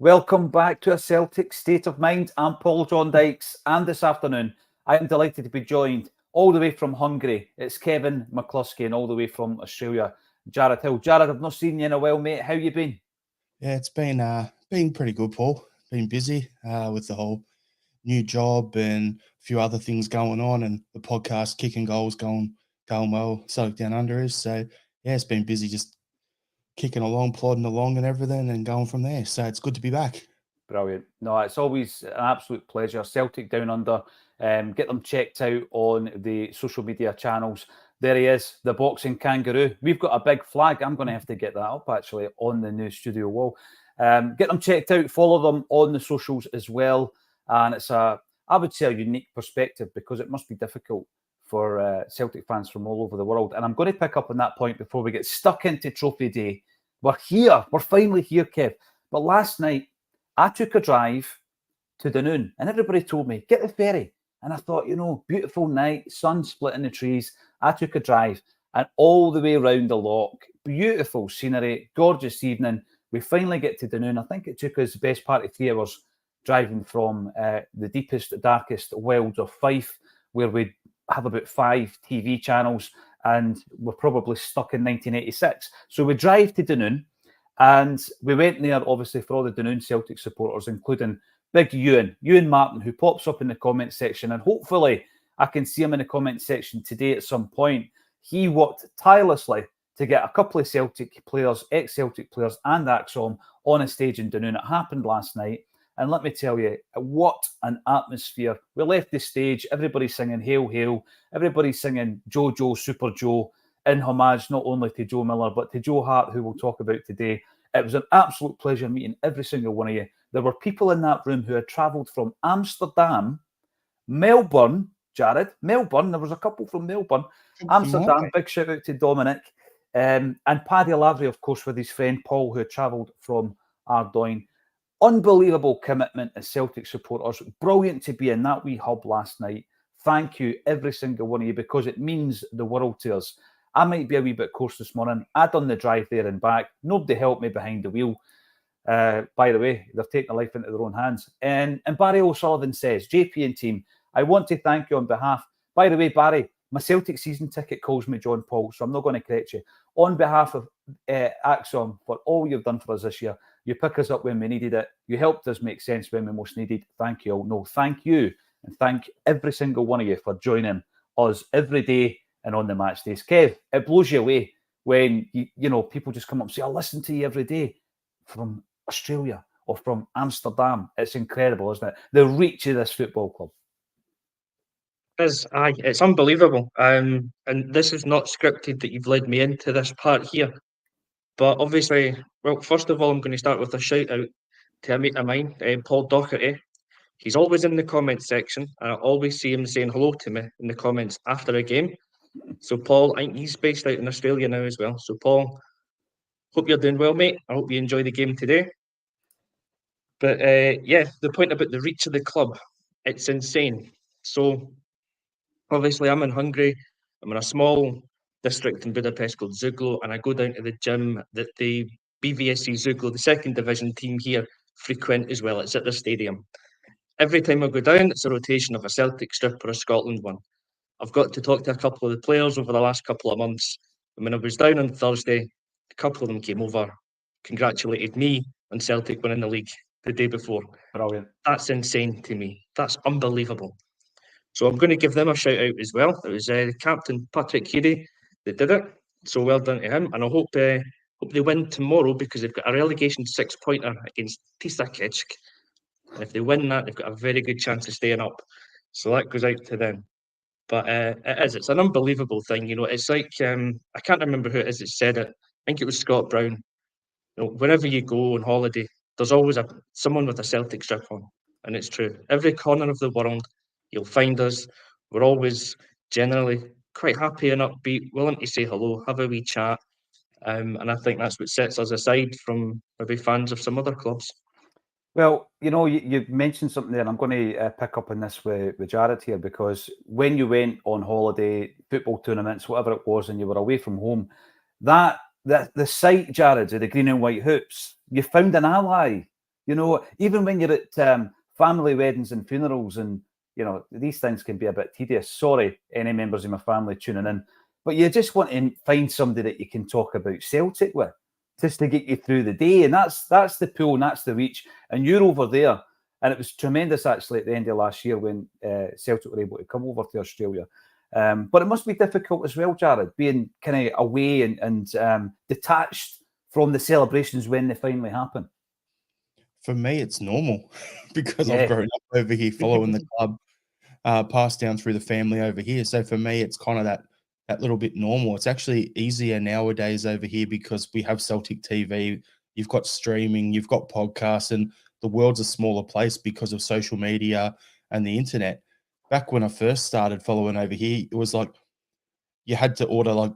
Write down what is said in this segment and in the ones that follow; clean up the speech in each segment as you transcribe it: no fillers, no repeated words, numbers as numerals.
Welcome back to A Celtic State of Mind. I'm Paul John Dykes, and this afternoon I am delighted to be joined all the way from Hungary. It's Kevin McCluskey, and all the way from Australia, Jared Hill. Jared, I've not seen you in a while, mate. How you been? Yeah, it's been pretty good, Paul. Been busy with the whole new job and a few other things going on, and the podcast Kicking Goals going well. Celtic Down Under is. So yeah, it's been busy, just kicking along, plodding along and everything, and going from there. So it's good to be back. Brilliant. No, it's always an absolute pleasure. Celtic Down Under. Get them checked out on the social media channels. There he is, the boxing kangaroo. We've got a big flag. I'm going to have to get that up actually on the new studio wall. Get them checked out. Follow them on the socials as well. And it's I would say, a unique perspective, because it must be difficult for Celtic fans from all over the world. And I'm going to pick up on that point before we get stuck into Trophy Day. We're here. We're finally here, Kev. But last night, I took a drive to Dunoon, and everybody told me, get the ferry. And I thought, beautiful night, sun splitting the trees. I took a drive, and all the way around the loch, beautiful scenery, gorgeous evening. We finally get to Dunoon. I think it took us the best part of 3 hours driving from the deepest, darkest wilds of Fife, where we have about 5 TV channels, and we're probably stuck in 1986. So we drive to Dunoon, and we went there, obviously, for all the Dunoon Celtic supporters, including big Ewan Martin, who pops up in the comment section, and hopefully I can see him in the comment section today at some point. He worked tirelessly to get a couple of Celtic players, ex-Celtic players, and Acsom on a stage in Dunoon. It happened last night, and let me tell you, what an atmosphere. We left the stage, everybody singing Hail, Hail, everybody singing Joe, Super Joe, in homage not only to Joe Miller, but to Joe Hart, who we'll talk about today. It was an absolute pleasure meeting every single one of you. There were people in that room who had travelled from Amsterdam, Melbourne, Jared, Melbourne. There was a couple from Melbourne, Amsterdam. Big shout out to Dominic. And Paddy Lavery, of course, with his friend Paul, who had travelled from Ardoyne. Unbelievable commitment as Celtic supporters. Brilliant to be in that wee hub last night. Thank you, every single one of you, because it means the world to us. I might be a wee bit coarse this morning. I done the drive there and back. Nobody helped me behind the wheel. By the way, they've taken life into their own hands. And Barry O'Sullivan says, JP and team, I want to thank you on behalf. By the way, Barry, my Celtic season ticket calls me John Paul, so I'm not going to correct you. On behalf of Acsom, for all you've done for us this year, you pick us up when we needed it. You helped us make sense when we most needed. Thank you all. No, thank you. And thank every single one of you for joining us every day and on the match days. Kev, it blows you away when people just come up and say, I listen to you every day from Australia or from Amsterdam. It's incredible, isn't it? The reach of this football club. It's unbelievable. And this is not scripted that you've led me into this part here. But obviously, well, first of all, I'm going to start with a shout out to a mate of mine, Paul Docherty. He's always in the comments section, and I always see him saying hello to me in the comments after a game. So, Paul, I think he's based out in Australia now as well. So, Paul, hope you're doing well, mate. I hope you enjoy the game today. But the point about the reach of the club, it's insane. So, obviously, I'm in Hungary. I'm in a small district in Budapest called Zuglo, and I go down to the gym that the BVSC Zuglo, the second division team here, frequent as well. It's at the stadium. Every time I go down, it's a rotation of a Celtic strip or a Scotland one. I've got to talk to a couple of the players over the last couple of months. And when I was down on Thursday, a couple of them came over, congratulated me on Celtic winning the league the day before. Brilliant. That's insane to me. That's unbelievable. So I'm going to give them a shout out as well. It was Captain Patrick Heady that did it. So well done to him. And I hope they win tomorrow, because they've got a relegation 6-pointer against Tisa Kitsk. And if they win that, they've got a very good chance of staying up. So that goes out to them. But it's an unbelievable thing. It's like, I can't remember who it is that said it. I think it was Scott Brown. Wherever you go on holiday, there's always someone with a Celtic strip on. And it's true. Every corner of the world, you'll find us. We're always generally quite happy and upbeat, willing to say hello, have a wee chat. And I think that's what sets us aside from maybe fans of some other clubs. Well, you mentioned something there, and I'm going to pick up on this with Jared here, because when you went on holiday, football tournaments, whatever it was, and you were away from home, the sight, Jared, of the green and white hoops, you found an ally You know, even when you're at family weddings and funerals, and you know these things can be a bit tedious. Sorry, any members of my family tuning in, but you just want to find somebody that you can talk about Celtic with, just to get you through the day, and that's the pull and that's the reach. And you're over there, and it was tremendous actually at the end of last year when Celtic were able to come over to Australia. But it must be difficult as well, Jared, being kind of away and detached from the celebrations when they finally happen. For me, it's normal because Yeah. I've grown up over here following the club, passed down through the family over here. So for me, it's kind of that little bit normal. It's actually easier nowadays over here because we have Celtic TV. You've got streaming, you've got podcasts, and the world's a smaller place because of social media and the internet. Back when I first started following over here, it was like you had to order, like,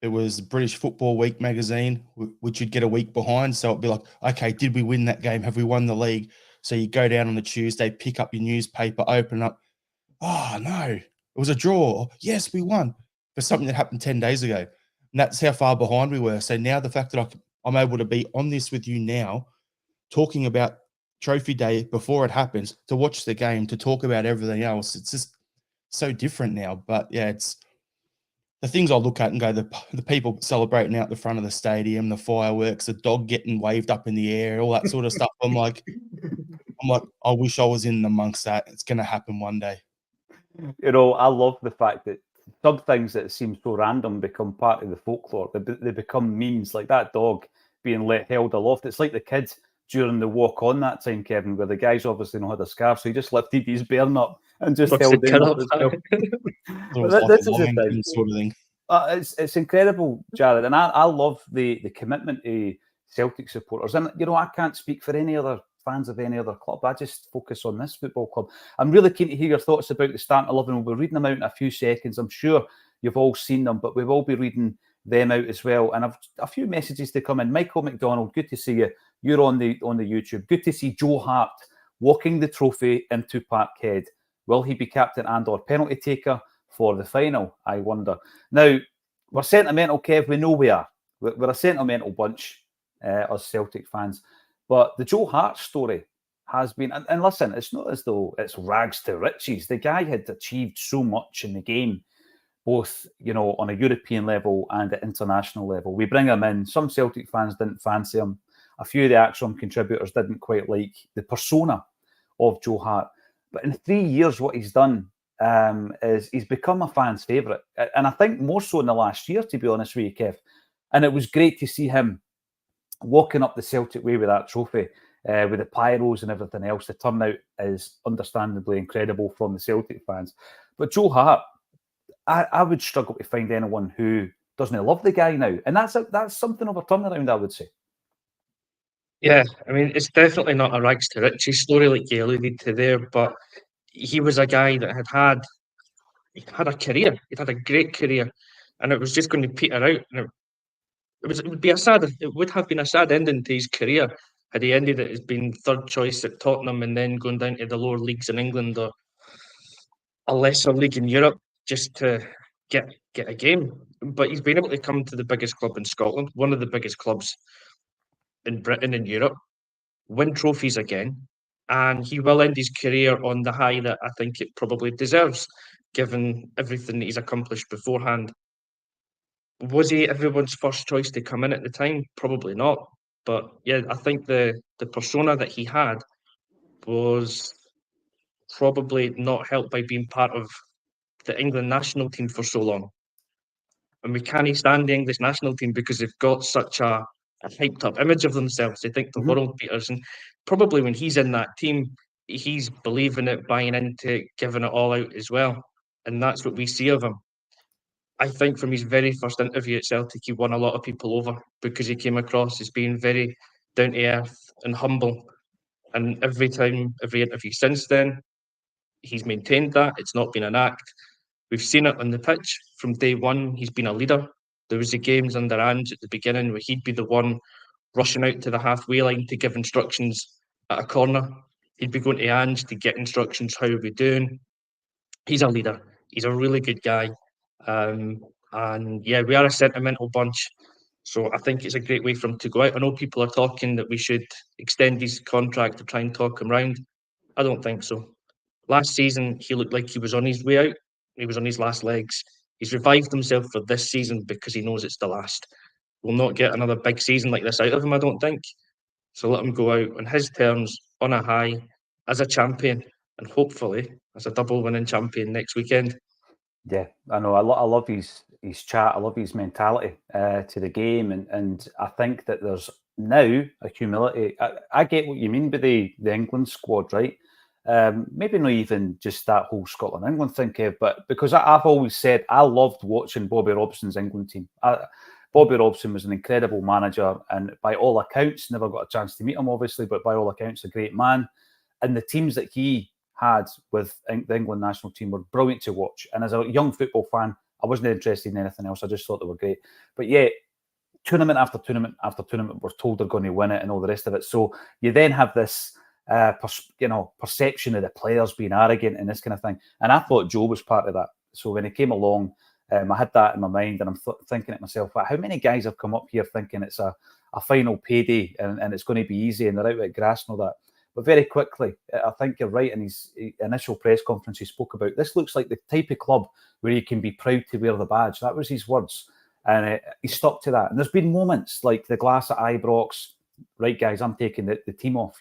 it was British Football Week magazine, which you'd get a week behind. So it'd be like, okay, did we win that game? Have we won the league? So you go down on the Tuesday, pick up your newspaper, open up. Oh, no, it was a draw. Yes, we won for something that happened 10 days ago. And that's how far behind we were. So now the fact that I'm able to be on this with you now, talking about Trophy Day before it happens, to watch the game, to talk about everything else, it's just so different now. But yeah, it's the things I look at and go, the people celebrating out the front of the stadium, the fireworks, the dog getting waved up in the air, all that sort of stuff. I'm like, I wish I was in amongst that. It's going to happen one day. You know, I love the fact that some things that seem so random become part of the folklore. They become memes, like that dog being held aloft. It's like the kid during the walk on that time, Kevin, where the guy's obviously not had a scarf, so he just lifted his bairn up and just held him up as well. It was like This a is the Lion thing. King sort of thing. It's incredible, Jared, and I love the commitment to Celtic supporters. And you know, I can't speak for any other fans of any other club. I just focus on this football club. I'm really keen to hear your thoughts about the starting 11. We'll be reading them out in a few seconds. I'm sure you've all seen them, but we will be reading them out as well. And I've a few messages to come in. Michael McDonald, good to see you. You're on the YouTube. Good to see Joe Hart walking the trophy into Parkhead. Will he be captain and/or penalty taker for the final, I wonder? Now, we're sentimental, Kev. We know we are. We're a sentimental bunch, us Celtic fans. But the Joe Hart story has been, and listen, it's not as though it's rags to riches. The guy had achieved so much in the game, both, you know, on a European level and at international level. We bring him in. Some Celtic fans didn't fancy him. A few of the Acsom contributors didn't quite like the persona of Joe Hart. But in 3 years, what he's done is he's become a fan's favourite. And I think more so in the last year, to be honest with you, Kev. And it was great to see him walking up the Celtic way with that trophy, with the pyros and everything else. The turnout is understandably incredible from the Celtic fans. But Joe Hart, I would struggle to find anyone who doesn't love the guy now. And that's something of a turnaround, I would say. Yeah, I mean, it's definitely not a rags to riches story like you alluded to there, but he was a guy that he'd had a career. He'd had a great career, and it was just going to peter out. And it would have been a sad ending to his career had he ended it as being third choice at Tottenham and then going down to the lower leagues in England or a lesser league in Europe just to get a game. But he's been able to come to the biggest club in Scotland, one of the biggest clubs in Britain and Europe, win trophies again, and he will end his career on the high that I think it probably deserves, given everything that he's accomplished beforehand. Was he everyone's first choice to come in at the time? Probably not. But yeah, I think the persona that he had was probably not helped by being part of the England national team for so long. And we can't stand the English national team because they've got such a hyped up image of themselves. They think the world beaters. And probably when he's in that team, he's believing it, buying into it, giving it all out as well. And that's what we see of him. I think from his very first interview at Celtic, he won a lot of people over because he came across as being very down to earth and humble. And every interview since then, he's maintained that. It's not been an act. We've seen it on the pitch from day one. He's been a leader. There was the games under Ange at the beginning where he'd be the one rushing out to the halfway line to give instructions at a corner. He'd be going to Ange to get instructions. How are we doing? He's a leader. He's a really good guy. And yeah, we are a sentimental bunch. So I think it's a great way for him to go out. I know people are talking that we should extend his contract to try and talk him round. I don't think so. Last season, he looked like he was on his way out. He was on his last legs. He's revived himself for this season because he knows it's the last. We'll not get another big season like this out of him, I don't think. So let him go out on his terms, on a high, as a champion, and hopefully as a double winning champion next weekend. Yeah, I know. I love his chat. I love his mentality to the game, and I think that there's now a humility. I get what you mean by the England squad, right? Maybe not even just that whole Scotland England thing, Kev, but because I've always said I loved watching Bobby Robson's England team. Bobby Robson was an incredible manager, and by all accounts, never got a chance to meet him, obviously, but by all accounts, a great man. And the teams that he had with the England national team were brilliant to watch. And as a young football fan, I wasn't interested in anything else. I just thought they were great. But yeah, tournament after tournament after tournament, we're told they're going to win it and all the rest of it. So you then have this, perception of the players being arrogant and this kind of thing. And I thought Joe was part of that. So when he came along, I had that in my mind, and I'm thinking to myself, how many guys have come up here thinking it's a final payday and it's going to be easy and they're out at grass and all that. But very quickly, I think you're right, in his initial press conference he spoke about, this looks like the type of club where you can be proud to wear the badge. That was his words. And he stuck to that. And there's been moments like the glass at Ibrox, right, guys, I'm taking the team off,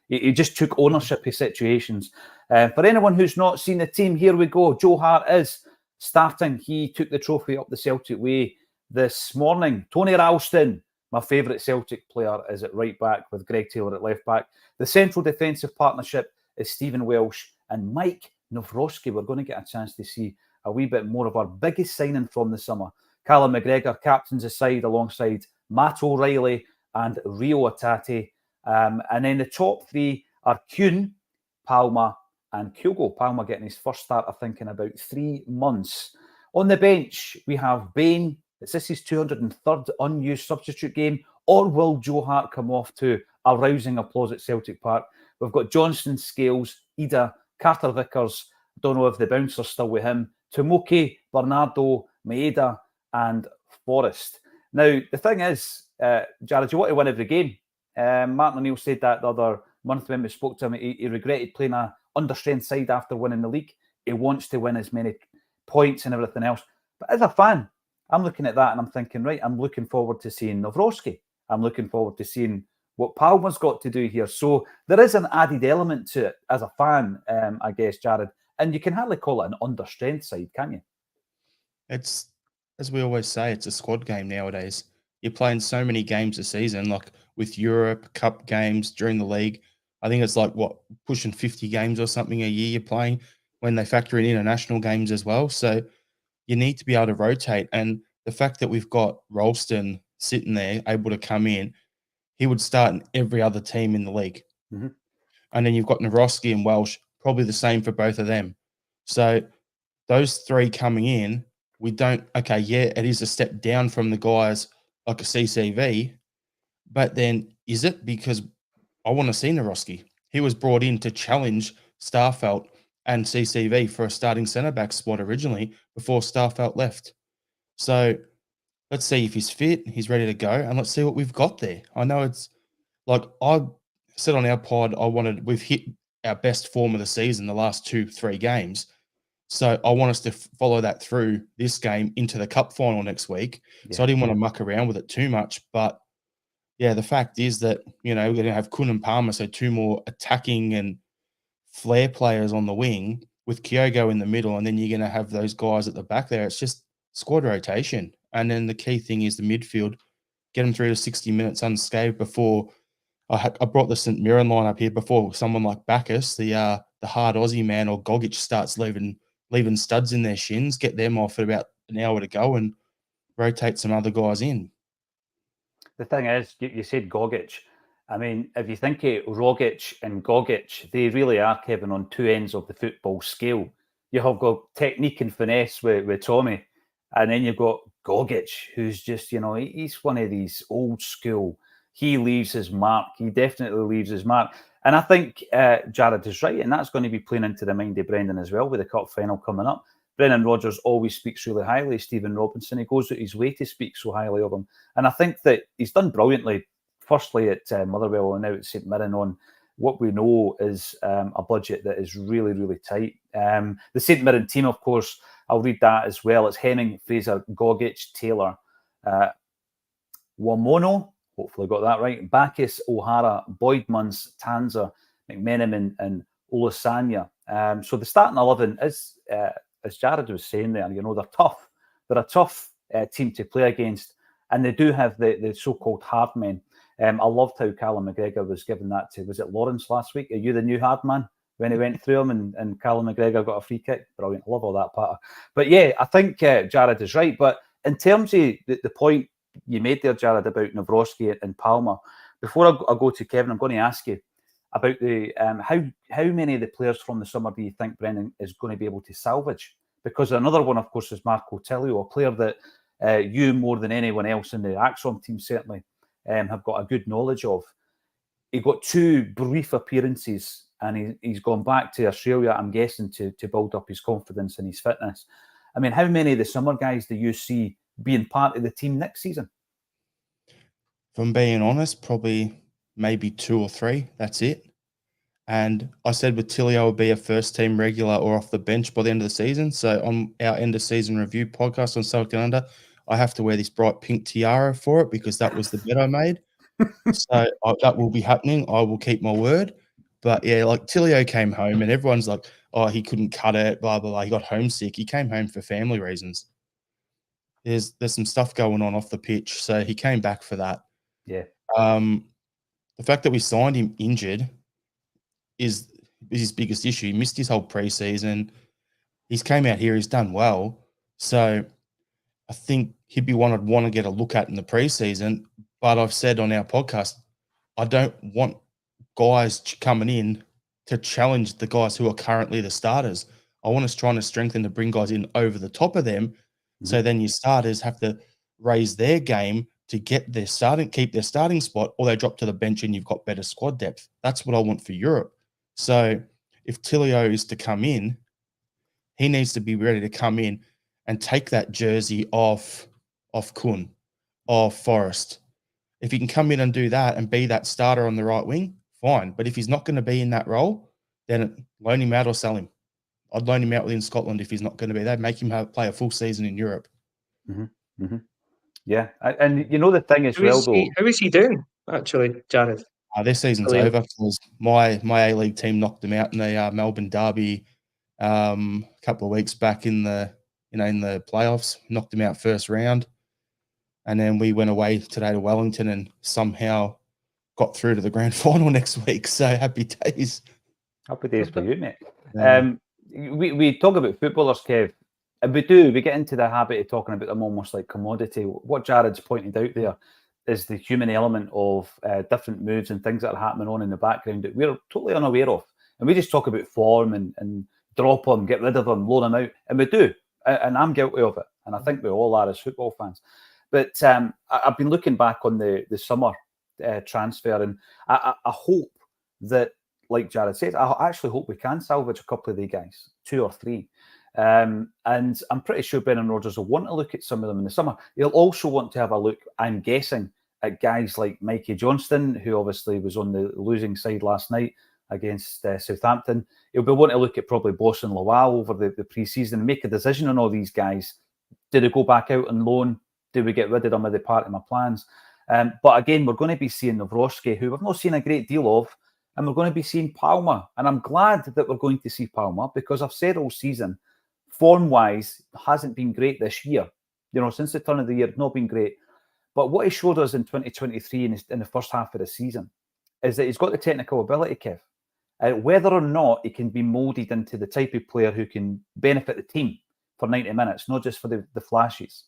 He just took ownership of situations. For anyone who's not seen the team, here we go. Joe Hart is starting. He took the trophy up the Celtic way this morning. Tony Ralston, my favourite Celtic player, is at right back with Greg Taylor at left back. The central defensive partnership is Stephen Welsh and Mike Nawrocki. We're going to get a chance to see a wee bit more of our biggest signing from the summer. Callum McGregor captains the side alongside Matt O'Reilly and Rio Atati. And then the top three are Kuhn, Palma, and Kyogo. Palma getting his first start, I think, in about 3 months. On the bench, we have Bain. Is this his 203rd unused substitute game? Or will Joe Hart come off to a rousing applause at Celtic Park? We've got Johnston, Scales, Ida, Carter Vickers. Don't know if the bouncer's still with him. Tomoki, Bernardo, Maeda, and Forrest. Now, the thing is, Jared, you want to win every game. Martin O'Neill said that the other month when we spoke to him. He regretted playing a understrength side after winning the league. He wants to win as many points and everything else. But as a fan, I'm looking at that and I'm thinking, right, I'm looking forward to seeing Nawrocki. I'm looking forward to seeing what Palma's got to do here. So there is an added element to it as a fan, I guess, Jared. And you can hardly call it an understrength side, can you? It's, as we always say, it's a squad game nowadays. You're playing so many games a season, like with Europe, Cup games during the league. I think it's like, pushing 50 games or something a year you're playing when they factor in international games as well. So you need to be able to rotate. And the fact that we've got Ralston sitting there, able to come in, he would start in every other team in the league. Mm-hmm. And then you've got Nawrocki and Welsh, probably the same for both of them. So those three coming in, it is a step down from the guys like a CCV, but then is it? Because I want to see Nawrocki. He was brought in to challenge Starfelt and CCV for a starting centre-back spot originally before Starfelt left. So let's see if he's fit, he's ready to go, and let's see what we've got there. I know it's like I said on our pod, we've hit our best form of the season the last 2-3 games. So I want us to follow that through this game into the cup final next week. Yeah. So I didn't want to muck around with it too much. But yeah, the fact is that, we're going to have Kuhn and Palmer, so two more attacking and flair players on the wing with Kyogo in the middle. And then you're going to have those guys at the back there. It's just squad rotation. And then the key thing is the midfield. Get them through to 60 minutes unscathed before I brought the St. Mirren line up here before someone like Bacchus, the hard Aussie man, or Gogic starts leaving studs in their shins, get them off at about an hour to go and rotate some other guys in. The thing is, you said Gogic. I mean, if you think of Rogic and Gogic, they really are, Kevin, on two ends of the football scale. You have got technique and finesse with Tommy, and then you've got Gogic, who's just, he's one of these old school. He leaves his mark. He definitely leaves his mark. And I think Jared is right, and that's going to be playing into the mind of Brendan as well with the cup final coming up. Brendan Rodgers always speaks really highly of Stephen Robinson. He goes out his way to speak so highly of him. And I think that he's done brilliantly, firstly at Motherwell and now at St Mirren on what we know is a budget that is really, really tight. The St Mirren team, of course, I'll read that as well. It's Henning, Fraser, Gogic, Taylor, Wamono, hopefully got that right, Bacchus, O'Hara, Boyd Munns, Tanzer, McMenamin and Olusanya. So the starting 11 is, as Jared was saying there, they're tough. They're a tough team to play against, and they do have the so-called hard men. I loved how Callum McGregor was given that to, was it Lawrence last week? Are you the new hard man? When he went through him and Callum McGregor got a free kick. Brilliant. I love all that part. But yeah, I think Jared is right. But in terms of the point you made there, Jared, about Nawrocki and Palmer, before I go to Kevin, I'm going to ask you about the how many of the players from the summer do you think Brendan is going to be able to salvage? Because another one, of course, is Marco Tilio, a player that you more than anyone else in the Acsom team certainly have got a good knowledge of. He got 2 brief appearances and he's gone back to Australia, I'm guessing, to build up his confidence and his fitness. I mean, how many of the summer guys do you see being part of the team next season? If I'm being honest, probably maybe 2 or 3. That's it. And I said with Tilio would be a first team regular or off the bench by the end of the season. So on our end of season review podcast on Celtic Down Under, I have to wear this bright pink tiara for it because that was the bet I made. So that will be happening. I will keep my word. But yeah, like Tilio came home and everyone's like, oh, he couldn't cut it, blah, blah, blah. He got homesick. He came home for family reasons. There's some stuff going on off the pitch. So he came back for that. Yeah. The fact that we signed him injured is his biggest issue. He missed his whole preseason. He's came out here. He's done well. So I think he'd be one I'd want to get a look at in the preseason. But I've said on our podcast, I don't want guys coming in to challenge the guys who are currently the starters. I want us trying to strengthen to bring guys in over the top of them. Mm-hmm. So then your starters have to raise their game to get their keep their starting spot, or they drop to the bench and you've got better squad depth. That's what I want for Europe. So if Tilio is to come in, he needs to be ready to come in and take that jersey off Kun, off Forrest. If he can come in and do that and be that starter on the right wing, fine. But if he's not going to be in that role, then loan him out or sell him. I'd loan him out within Scotland if he's not going to be there. Make him play a full season in Europe. Mm-hmm. Mm-hmm. Yeah. And the thing is, how is he doing, actually, Jared? Their season's over because my A-League team knocked them out in the Melbourne Derby a couple of weeks back in the playoffs. Knocked them out first round. And then we went away today to Wellington and somehow got through to the grand final next week. So happy days. Happy days for you, mate. Yeah. We talk about footballers, Kev, and we get into the habit of talking about them almost like commodity. What Jared's pointed out there is the human element of different moves and things that are happening on in the background that we're totally unaware of. And we just talk about form and drop them, get rid of them, loan them out. And we do. And I'm guilty of it. And I think we all are as football fans. But I've been looking back on the summer transfer, and I hope that, like Jared said, I actually hope we can salvage a couple of the guys, 2 or 3. And I'm pretty sure Brendan Rodgers will want to look at some of them in the summer. He'll also want to have a look, I'm guessing, at guys like Mikey Johnston, who obviously was on the losing side last night against Southampton. He'll be wanting to look at probably Boss and Lawal over the pre-season and make a decision on all these guys. Do they go back out on loan? Do we get rid of them? Are they part of my plans? But again, we're going to be seeing Nawrocki, who we've not seen a great deal of, and we're going to be seeing Palmer. And I'm glad that we're going to see Palmer because I've said all season, form-wise, hasn't been great this year. Since the turn of the year, it's not been great. But what he showed us in 2023 in the first half of the season is that he's got the technical ability, Kev. Whether or not he can be moulded into the type of player who can benefit the team for 90 minutes, not just for the flashes,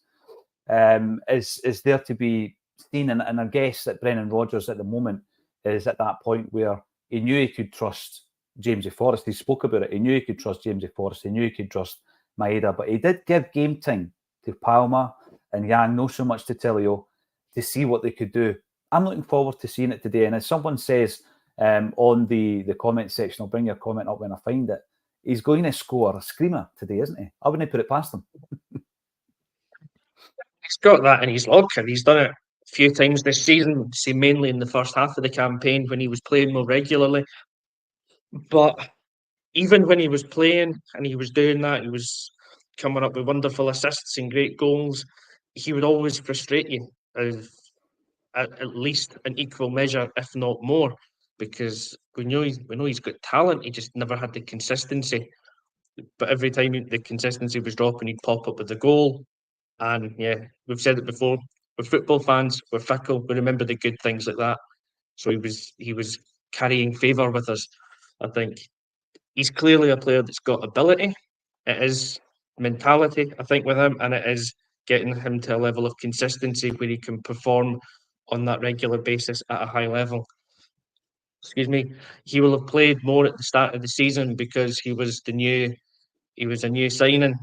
is there to be seen. And I guess that Brendan Rodgers at the moment is at that point where he knew he could trust Jamesy Forrest. He spoke about it. He knew he could trust Jamesy Forrest. He knew he could trust Maeda. But he did give game time to Palmer and Yang, not so much to Tilio, to see what they could do. I'm looking forward to seeing it today. And as someone says on the comment section, I'll bring your comment up when I find it, he's going to score a screamer today, isn't he? I wouldn't put it past him. He's got that in his log, and he's done it a few times this season, say mainly in the first half of the campaign when he was playing more regularly. But even when he was playing and he was doing that, he was coming up with wonderful assists and great goals. He would always frustrate you at least an equal measure, if not more, because we know he's got talent. He just never had the consistency. But every time the consistency was dropping, he'd pop up with a goal. And yeah, we've said it before. We're football fans. We're fickle. We remember the good things like that. So he was carrying favour with us. I think he's clearly a player that's got ability. It is mentality, I think, with him, and it is getting him to a level of consistency where he can perform on that regular basis at a high level. Excuse me. He will have played more at the start of the season because he was a new signing.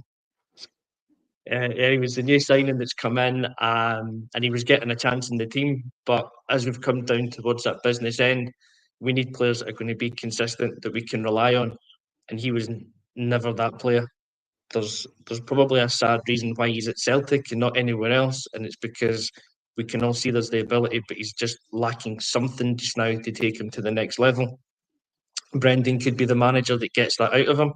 He was the new signing that's come in, and he was getting a chance in the team. But as we've come down towards that business end, we need players that are going to be consistent, that we can rely on. And he was never that player. There's probably a sad reason why he's at Celtic and not anywhere else, and it's because we can all see there's the ability, but he's just lacking something just now to take him to the next level. Brendan could be the manager that gets that out of him.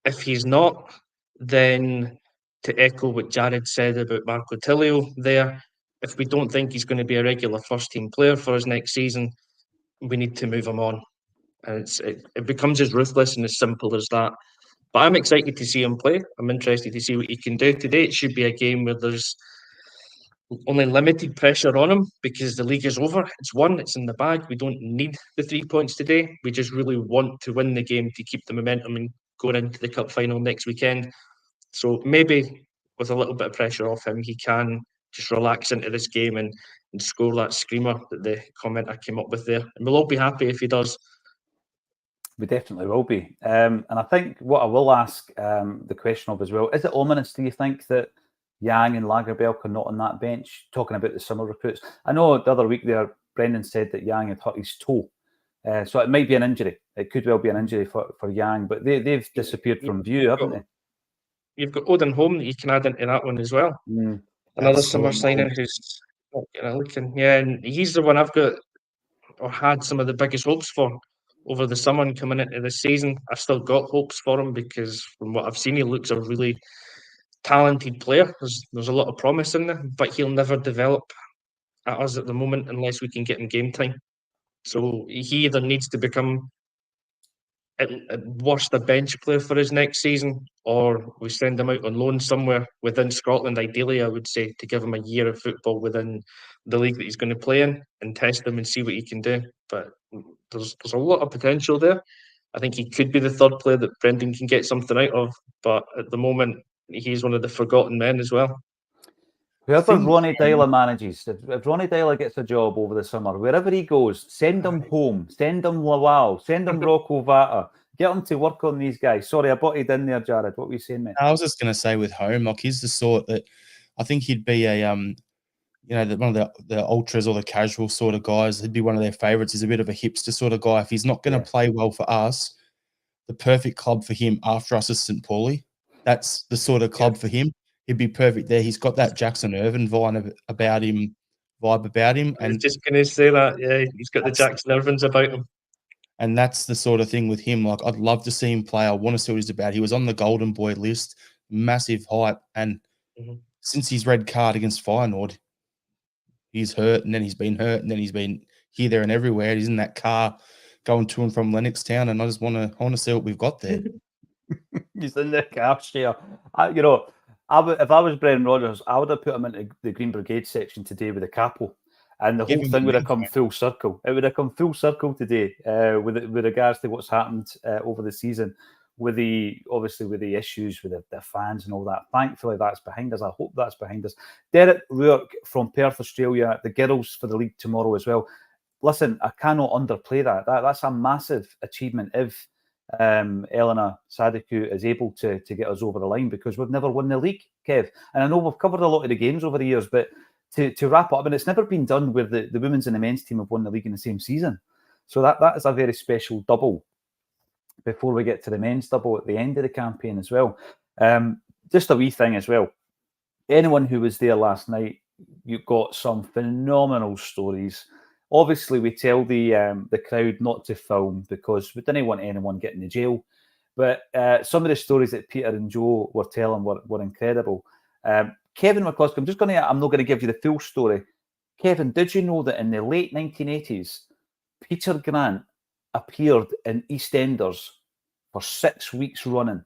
If he's not, then to echo what Jared said about Marco Tilio there, if we don't think he's going to be a regular first team player for us next season, we need to move him on. And it becomes as ruthless and as simple as that. But I'm excited to see him play. I'm interested to see what he can do today. It should be a game where there's only limited pressure on him because the league is over. It's won. It's in the bag. We don't need the 3 points today. We just really want to win the game to keep the momentum and going into the cup final next weekend. So maybe with a little bit of pressure off him, he can just relax into this game and score that screamer that the comment I came up with there. And we'll all be happy if he does. We definitely will be. And I think what I will ask the question of as well, is it ominous, do you think, that Yang and Lagerbielke are not on that bench, talking about the summer recruits? I know the other week there, Brendan said that Yang had hurt his toe. So it might be an injury. It could well be an injury for Yang, but they've disappeared from view, haven't they? You've got Odin Holm that you can add into that one as well. Another summer signing who's looking. Yeah, and he's the one I've got or had some of the biggest hopes for over the summer and coming into this season. I've still got hopes for him because from what I've seen, he looks a really talented player. There's a lot of promise in there, but he'll never develop at us at the moment unless we can get him game time. So he either needs to become at worst a bench player for his next season, or we send him out on loan somewhere within Scotland, ideally, I would say, to give him a year of football within the league that he's going to play in and test him and see what he can do. But there's a lot of potential there. I think he could be the third player that Brendan can get something out of, but at the moment, he's one of the forgotten men as well. Whoever Ronnie Dyler manages, if Ronnie Dyler gets a job over the summer, wherever he goes, send him home, send him Lawal, send him Rocco Vata, get him to work on these guys. Sorry, I butted in there, Jared. What were you saying, mate? I was just going to say with Home, like he's the sort that I think he'd be a one of the ultras or the casual sort of guys. He'd be one of their favourites. He's a bit of a hipster sort of guy. If he's not going to play well for us, the perfect club for him after us is St. Pauli. That's the sort of club for him. He'd be perfect there. He's got that Jackson Irvine vibe about him. And I was just going to say that. Yeah, he's got the Jackson Irvines about him. And that's the sort of thing with him. Like, I'd love to see him play. I want to see what he's about. He was on the Golden Boy list, massive hype. And since his red card against Feyenoord, he's hurt, and then he's been hurt, and then he's been here, there, and everywhere. He's in that car going to and from Lennoxtown, and I just want to see what we've got there. He's in the car share. If I was Brendan Rodgers, I would have put him into the Green Brigade section today with a capo, and the whole thing would have come full circle. It would have come full circle today with regards to what's happened over the season, with the issues with the fans and all that. Thankfully, that's behind us. I hope that's behind us. Derek Rourke from Perth, Australia. The girls for the league tomorrow as well. Listen, I cannot underplay that. That's a massive achievement if Elena Sadiku is able to get us over the line, because we've never won the league, Kev. And I know we've covered a lot of the games over the years, but to wrap up, and it's never been done where the women's and the men's team have won the league in the same season. So that is a very special double before we get to the men's double at the end of the campaign as well. Just a wee thing as well. Anyone who was there last night, you got some phenomenal stories. Obviously, we tell the crowd not to film because we didn't want anyone getting in jail. But some of the stories that Peter and Joe were telling were incredible. Kevin McCluskey, I'm not going to give you the full story. Kevin, did you know that in the late 1980s, Peter Grant appeared in EastEnders for 6 weeks running?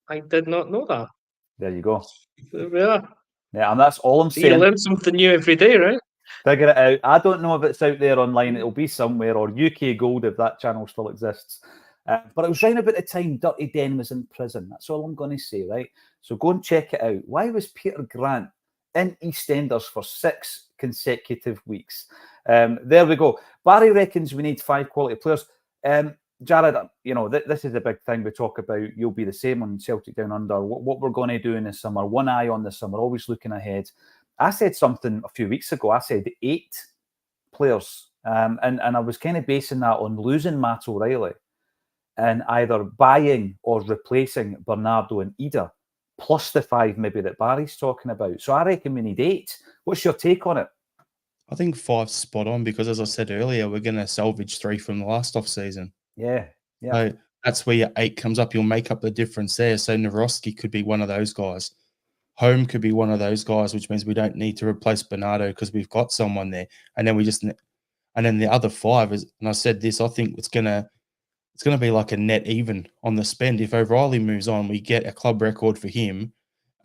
I did not know that. There you go. Yeah. Yeah, and that's all I'm So saying. you learn something new every day, right? Figure it out. I don't know if it's out there online. It'll be somewhere, or UK Gold if that channel still exists. But it was round about the time Dirty Den was in prison. That's all I'm going to say, right? So go and check it out. Why was Peter Grant in EastEnders for 6 consecutive weeks? There we go. Barry reckons we need 5 quality players. Jared, this is a big thing we talk about. You'll be the same on Celtic Down Under. What we're going to do in the summer. One eye on the summer, always looking ahead. I said something a few weeks ago. I said 8 players. And I was kind of basing that on losing Matt O'Reilly and either buying or replacing Bernardo and Ida, plus the 5 maybe that Barry's talking about. So I reckon we need 8. What's your take on it? I think 5's spot on because, as I said earlier, we're going to salvage 3 from the last off-season. Yeah. So that's where your 8 comes up. You'll make up the difference there. So Naroski could be one of those guys. Home could be one of those guys, which means we don't need to replace Bernardo because we've got someone there. And then the other 5 is, and I said this, I think it's gonna be like a net even on the spend. If O'Reilly moves on, we get a club record for him.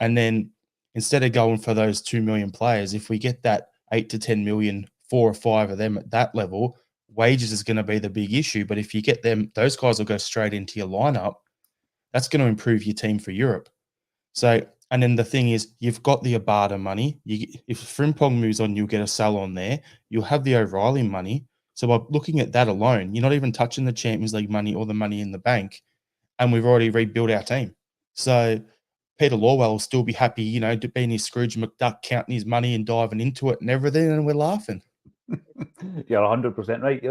And then instead of going for those 2 million players, if we get that 8 to 10 million, 4 or 5 of them at that level, wages is going to be the big issue. But if you get them, those guys will go straight into your lineup. That's going to improve your team for Europe. So, and then the thing is, you've got the Abada money. If Frimpong moves on, you'll get a sell on there. You'll have the O'Reilly money. So by looking at that alone, you're not even touching the Champions League money or the money in the bank. And we've already rebuilt our team. So Peter Lawwell will still be happy, being his Scrooge McDuck, counting his money and diving into it and everything, and we're laughing. You're 100% right.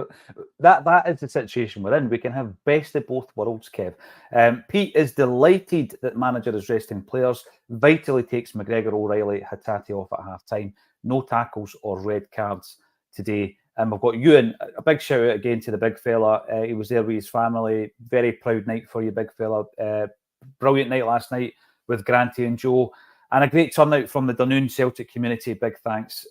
That is the situation we're in. We can have best of both worlds, Kev. Pete is delighted that manager is resting players. Vitally takes McGregor, O'Reilly, Hatate off at half-time. No tackles or red cards today. And we've got Ewan. A big shout out again to the big fella. He was there with his family. Very proud night for you, big fella. Brilliant night last night with Granty and Joe. And a great turnout from the Dunoon Celtic community. Big thanks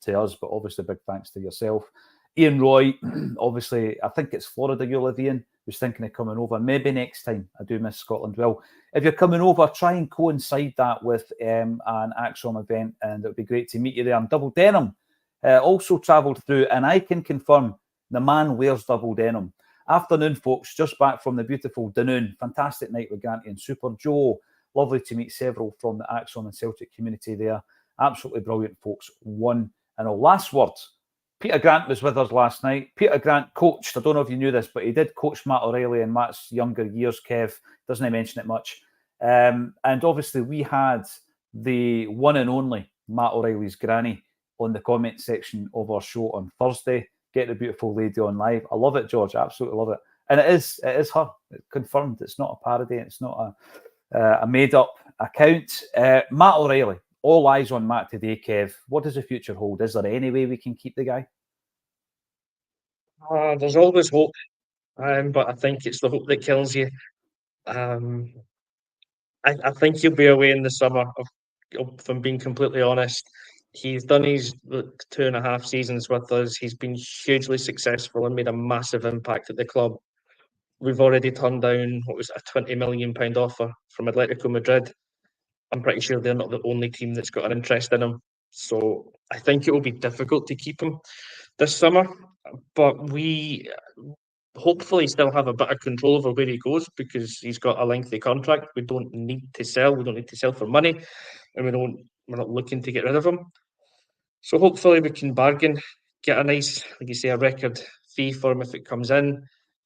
to us, but obviously big thanks to yourself. Ian Roy, obviously, I think it's Florida you live, Ian, who's thinking of coming over. Maybe next time. I do miss Scotland. Well, if you're coming over, try and coincide that with an Acsom event, and it would be great to meet you there. And Double Denim also travelled through, and I can confirm the man wears double denim. Afternoon, folks, just back from the beautiful Dunoon. Fantastic night with Granty and Super Joe. Lovely to meet several from the Acsom and Celtic community there. Absolutely brilliant, folks. One and all. Last words. Peter Grant was with us last night. Peter Grant coached, I don't know if you knew this, but he did coach Matt O'Reilly in Matt's younger years, Kev. Doesn't he mention it much? And obviously we had the one and only Matt O'Reilly's granny on the comment section of our show on Thursday. Get the beautiful lady on live. I love it, George. Absolutely love it. And it is her. It's confirmed. It's not a parody. It's not a made-up account. Matt O'Reilly. All eyes on Matt today, Kev. What does the future hold? Is there any way we can keep the guy? There's always hope, but I think it's the hope that kills you. I think he'll be away in the summer, if I'm being completely honest. He's done his 2.5 seasons with us. He's been hugely successful and made a massive impact at the club. We've already turned down, what was it, a £20 million offer from Atletico Madrid. I'm pretty sure they're not the only team that's got an interest in him. So I think it will be difficult to keep him this summer. But we hopefully still have a bit of control over where he goes because he's got a lengthy contract. We don't need to sell. We don't need to sell for money. And we're not looking to get rid of him. So hopefully we can bargain, get a nice, like you say, a record fee for him if it comes in.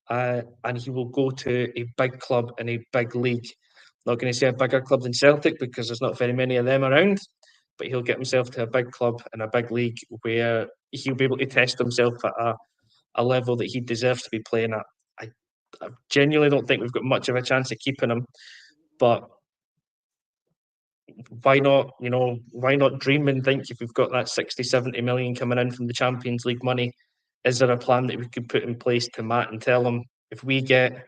And he will go to a big club in a big league. Not going to say a bigger club than Celtic because there's not very many of them around, but he'll get himself to a big club in a big league where he'll be able to test himself at a level that he deserves to be playing at. I genuinely don't think we've got much of a chance of keeping him. But why not, why not dream and think if we've got that 60, 70 million coming in from the Champions League money, is there a plan that we could put in place to Matt and tell him, if we get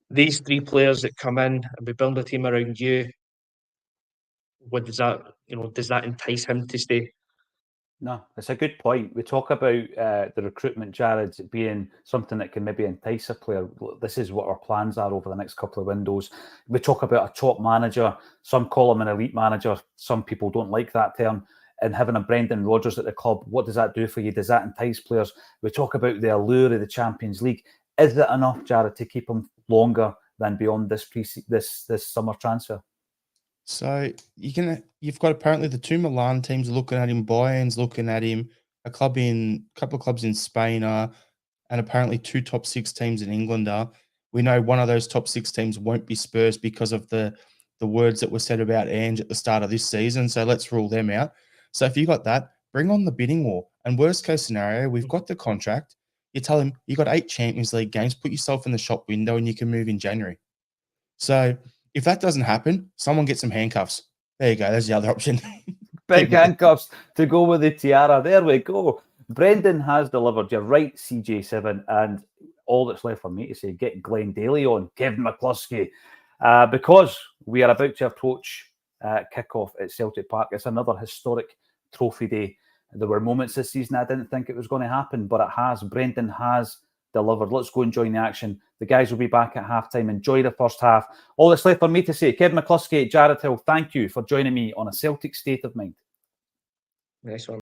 these 3 players that come in and we build a team around you, what does that, does that entice him to stay? No, it's a good point. We talk about the recruitment, Jared, being something that can maybe entice a player. This is what our plans are over the next couple of windows. We talk about a top manager. Some call him an elite manager. Some people don't like that term. And having a Brendan Rodgers at the club, what does that do for you? Does that entice players? We talk about the allure of the Champions League. Is it enough, Jared, to keep him longer than beyond this summer transfer? So you've got apparently the 2 Milan teams looking at him, Bayern's looking at him, a couple of clubs in Spain are, and apparently 2 top 6 teams in England are. We know one of those top 6 teams won't be Spurs because of the words that were said about Ange at the start of this season. So let's rule them out. So if you got that, bring on the bidding war. And worst case scenario, we've got the contract. You tell him you got 8 Champions League games, put yourself in the shop window and you can move in January. So if that doesn't happen, someone gets some handcuffs. There you go. There's the other option. Big handcuffs to go with the tiara. There we go. Brendan has delivered. You're right, CJ7. And all that's left for me to say, get Glenn Daly on, Kevin McCluskey. Because we are about to approach kickoff at Celtic Park. It's another historic trophy day. There were moments this season I didn't think it was going to happen, but it has. Brendan has delivered. Let's go and join the action. The guys will be back at halftime. Enjoy the first half. All that's left for me to say, Kevin McCluskey, Jared Hill, thank you for joining me on A Celtic State of Mind. Nice one.